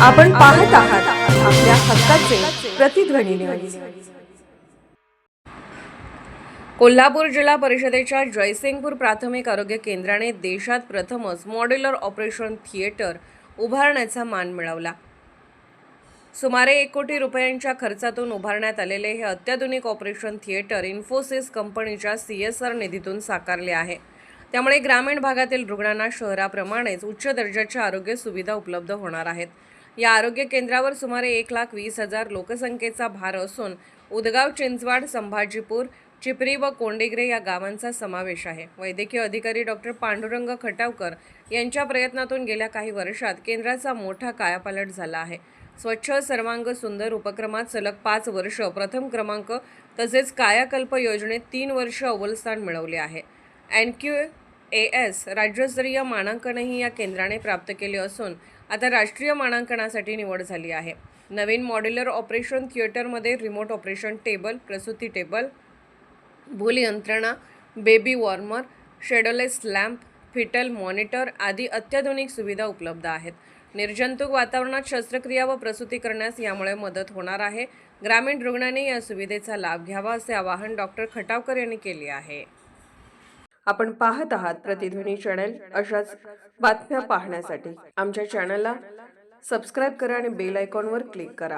आपण पाहत आहात आपल्या हक्काचे प्रतिध्वनी न्यूज. कोल्हापूर जिल्हा परिषदेच्या जयसिंगपूर प्राथमिक आरोग्य केंद्राने देशात प्रथमच मॉड्युलर ऑपरेशन थिएटर उभारण्याचा मान मिळवला. सुमारे 1 कोटी रुपयांच्या खर्चातून उभारण्यात आलेले हे अत्याधुनिक ऑपरेशन थिएटर इन्फोसिस कंपनीच्या CSR निधीतून साकारले आहे. त्यामुळे ग्रामीण भागातील रुग्णांना शहराप्रमाणेच उच्च दर्जाच्या आरोग्य सुविधा उपलब्ध होणार आहेत. या आरोग्य केंद्रावर सुमारे 1,20,000 लोकसंख्येचा भार असून उदगाव, चिंचवाड, संभाजीपूर, चिपरी व कोंडिग्रे या गावांचा समावेश आहे. वैद्यकीय अधिकारी डॉक्टर पांडुरंग खटावकर यांच्या प्रयत्नातून गेल्या काही वर्षात केंद्राचा मोठा कायापालट झाला आहे. स्वच्छ सर्वांग सुंदर उपक्रमात सलग 5 वर्ष प्रथम क्रमांक तसेच कायाकल्प योजनेत 3 वर्ष अव्वल स्थान मिळवले आहे. NQAS राज्यस्तरीय मानांकनही या केंद्राने प्राप्त केले असून आता राष्ट्रीय मानांकनासाठी निवड झाली आहे. नवीन मॉड्युलर ऑपरेशन थिएटरमध्ये रिमोट ऑपरेशन टेबल, प्रसूती टेबल, भूल यंत्रणा, baby warmer, shadowless lamp, foetal monitor आदी अत्याधुनिक सुविधा उपलब्ध आहेत. निर्जंतुक वातावरणात शस्त्रक्रिया व प्रसूती करण्यास यामुळे मदत होणार आहे. ग्रामीण रुग्णांनी या सुविधेचा लाभ घ्यावा असे आवाहन डॉक्टर खटावकर यांनी केले आहे. आपण पाहत आहात प्रतिध्वनी चॅनल. अशाच बातम्या पाहण्यासाठी आमच्या चॅनलला सबस्क्राईब करा आणि बेल आयकॉनवर क्लिक करा.